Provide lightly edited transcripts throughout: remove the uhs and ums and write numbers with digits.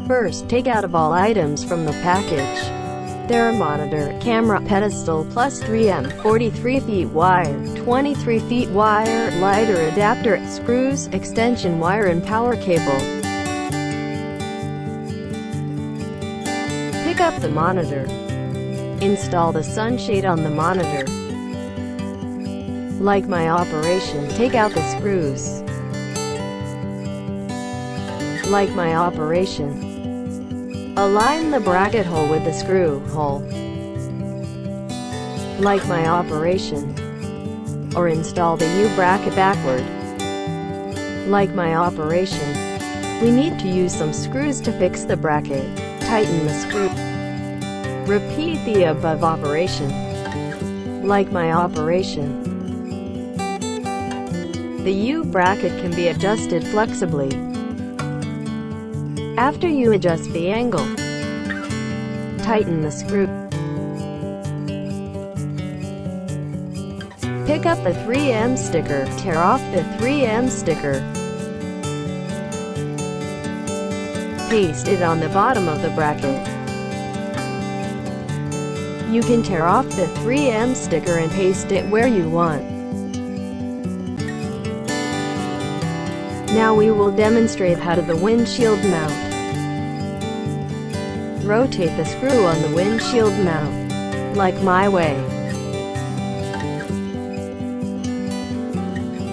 First, take out of all items from the package. There are monitor, camera, pedestal, plus 3M, 43 feet wire, 23 feet wire, lighter adapter, screws, extension wire and power cable. Pick up the monitor. Install the sunshade on the monitor. Like my operation, take out the screws. Like my operation, align the bracket hole with the screw hole. Like my operation, or install the U-bracket backward. Like my operation, we need to use some screws to fix the bracket. Tighten the screw. Repeat the above operation. Like my operation, the U-bracket can be adjusted flexibly. After you adjust the angle, tighten the screw. Pick up the 3M sticker, tear off the 3M sticker. Paste it on the bottom of the bracket. You can tear off the 3M sticker and paste it where you want. Now we will demonstrate how to the windshield mount. Rotate the screw on the windshield mount, like my way.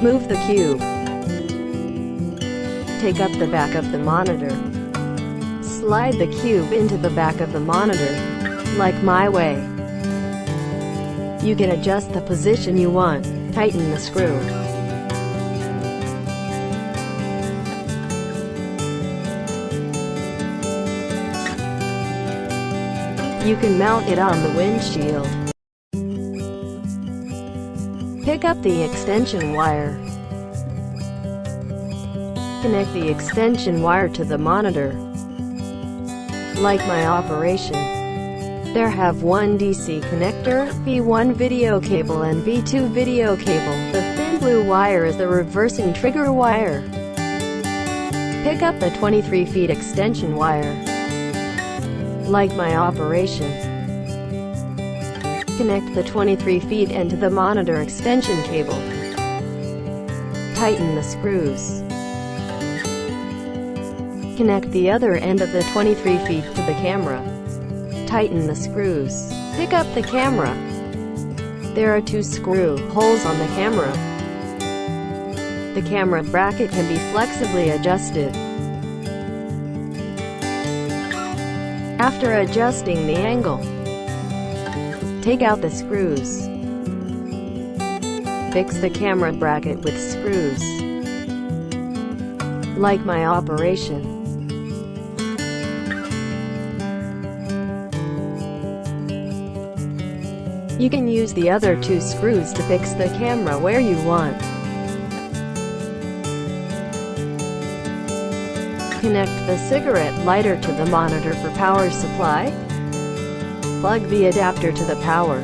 Move the cube. Take up the back of the monitor. Slide the cube into the back of the monitor, like my way. You can adjust the position you want. Tighten the screw. You can mount it on the windshield. Pick up the extension wire. Connect the extension wire to the monitor. Like my operation, there have one DC connector, V1 video cable and V2 video cable. The thin blue wire is the reversing trigger wire. Pick up the 23 feet extension wire. Like my operation, connect the 23 feet into the monitor extension cable. Tighten the screws. Connect the other end of the 23 feet to the camera. Tighten the screws. Pick up the camera. There are 2 screw holes on the camera. The camera bracket can be flexibly adjusted. After adjusting the angle, take out the screws. Fix the camera bracket with screws. Like my operation. You can use the other 2 screws to fix the camera where you want. Connect the cigarette lighter to the monitor for power supply. Plug the adapter to the power.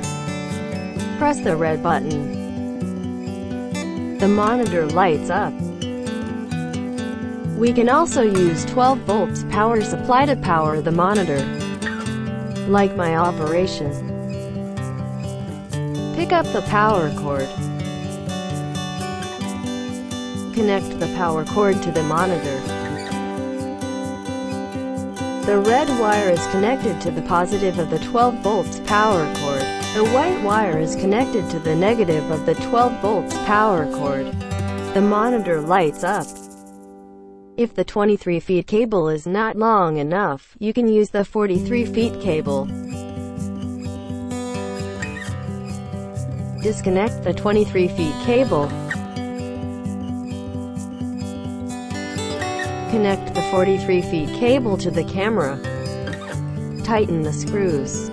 Press the red button. The monitor lights up. We can also use 12 volts power supply to power the monitor. Like my operation, pick up the power cord. Connect the power cord to the monitor. The red wire is connected to the positive of the 12 volts power cord. The white wire is connected to the negative of the 12 volts power cord. The monitor lights up. If the 23 feet cable is not long enough, you can use the 43 feet cable. Disconnect the 23 feet cable. Connect the 43 feet cable to the camera. Tighten the screws.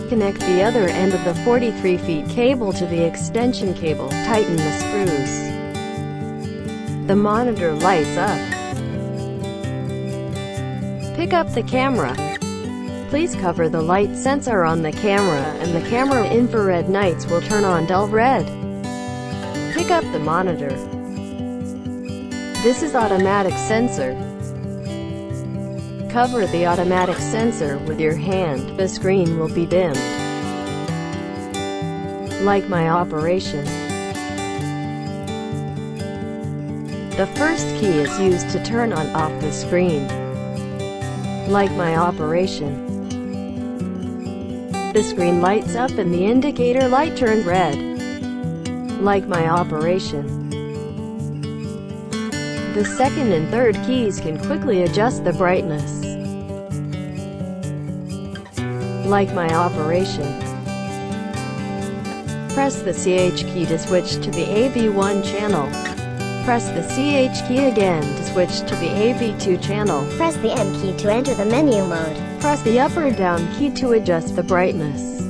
Connect the other end of the 43 feet cable to the extension cable. Tighten the screws. The monitor lights up. Pick up the camera. Please cover the light sensor on the camera, and the camera infrared lights will turn on dull red. Pick up the monitor. This is automatic sensor. cover the automatic sensor with your hand, the screen will be dimmed. Like my operation. The first key is used to turn on off the screen. Like my operation. The screen lights up and the indicator light turned red. Like my operation. The second and third keys can quickly adjust the brightness. Like my operation. Press the CH key to switch to the AV1 channel. Press the CH key again to switch to the AV2 channel. Press the M key to enter the menu mode. Press the up or down key to adjust the brightness.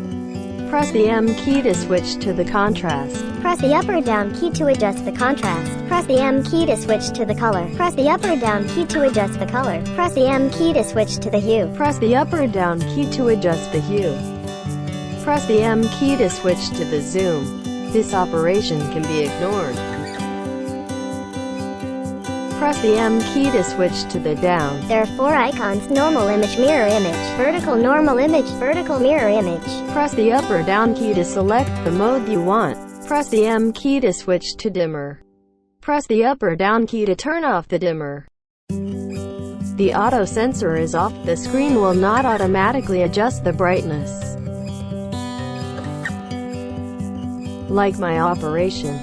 Press the M key to switch to the contrast. Press the up or down key to adjust the contrast. Press the M key to switch to the color. Press the up or down key to adjust the color. Press the M key to switch to the hue. Press the up or down key to adjust the hue. Press the M key to switch to the zoom. This operation can be ignored. Press the M key to switch to the down. There are 4 icons: normal image, mirror image, vertical normal image, vertical mirror image. Press the up or down key to select the mode you want. Press the M key to switch to dimmer. Press the up or down key to turn off the dimmer. The auto sensor is off. The screen will not automatically adjust the brightness. Like my operation.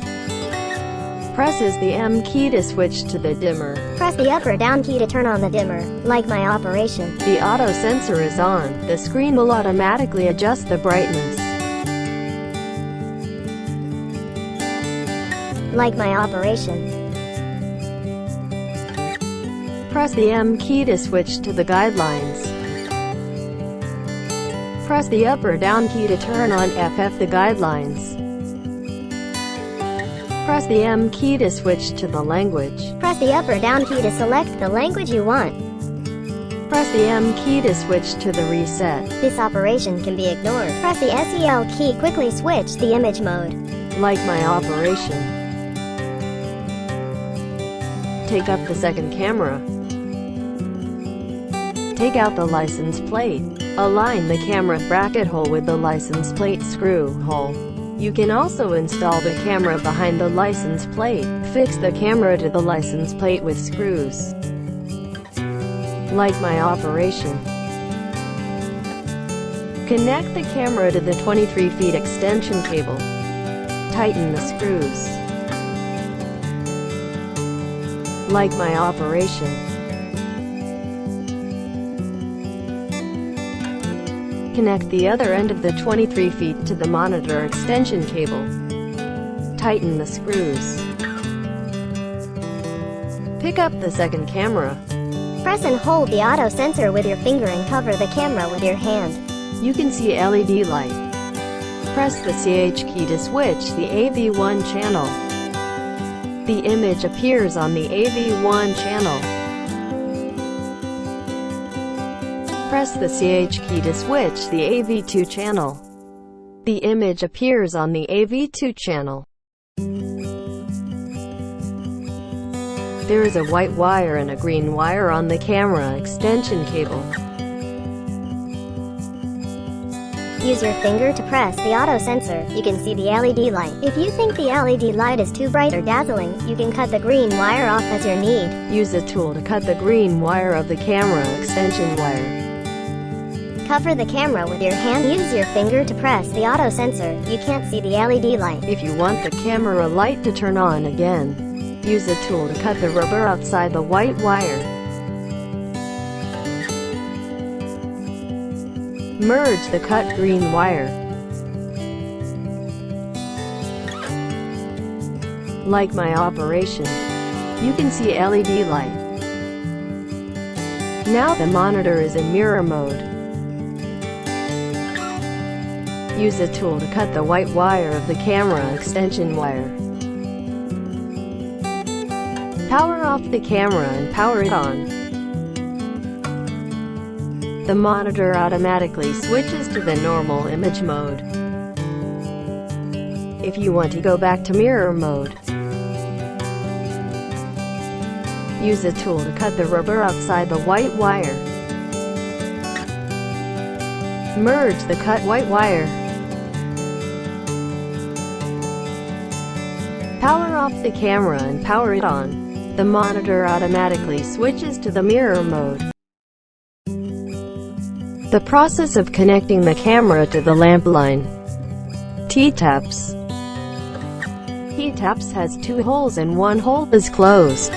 Presses the M key to switch to the dimmer. Press the up or down key to turn on the dimmer. Like my operation. The auto sensor is on. The screen will automatically adjust the brightness. Like my operation. Press the M key to switch to the guidelines. Press the up or down key to turn on FF the guidelines. Press the M key to switch to the language. Press the up or down key to select the language you want. Press the M key to switch to the reset. This operation can be ignored. Press the SEL key, quickly switch the image mode. Like my operation. Take up the second camera. Take out the license plate. Align the camera bracket hole with the license plate screw hole. You can also install the camera behind the license plate. Fix the camera to the license plate with screws. Like my operation. Connect the camera to the 23 feet extension cable. Tighten the screws. Like my operation. Connect the other end of the 23 feet to the monitor extension cable. Tighten the screws. Pick up the second camera. Press and hold the auto sensor with your finger and cover the camera with your hand. You can see LED light. Press the CH key to switch the AV1 channel. The image appears on the AV1 channel. Press the CH key to switch the AV2 channel. The image appears on the AV2 channel. There is a white wire and a green wire on the camera extension cable. Use your finger to press the auto sensor. You can see the LED light. If you think the LED light is too bright or dazzling, you can cut the green wire off as your need. Use a tool to cut the green wire of the camera extension wire. Cover the camera with your hand. Use your finger to press the auto sensor. You can't see the LED light. If you want the camera light to turn on again, use a tool to cut the rubber outside the white wire. Merge the cut green wire. Like my operation. You can see LED light. Now the monitor is in mirror mode. Use a tool to cut the white wire of the camera extension wire. Power off the camera and power it on. The monitor automatically switches to the normal image mode. If you want to go back to mirror mode, use a tool to cut the rubber outside the white wire. Merge the cut white wire. Power off the camera and power it on. The monitor automatically switches to the mirror mode. The process of connecting the camera to the lamp line. T-taps. T-taps has 2 holes and 1 hole is closed.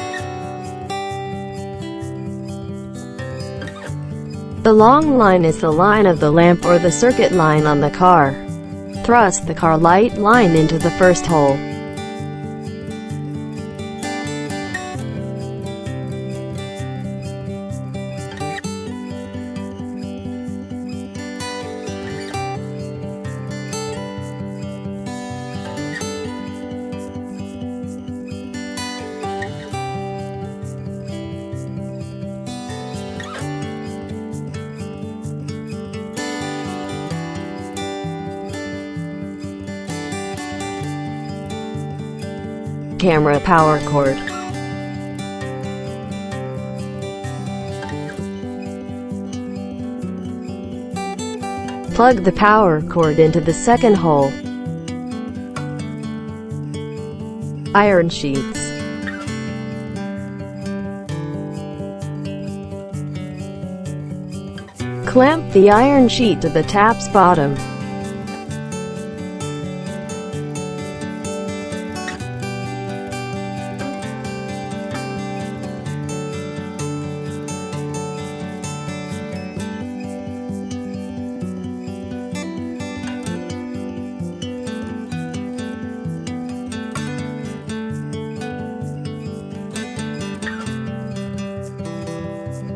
The long line is the line of the lamp or the circuit line on the car. Thrust the car light line into the first hole. Camera power cord. Plug the power cord into the second hole. Iron sheets. Clamp the iron sheet to the tap's bottom.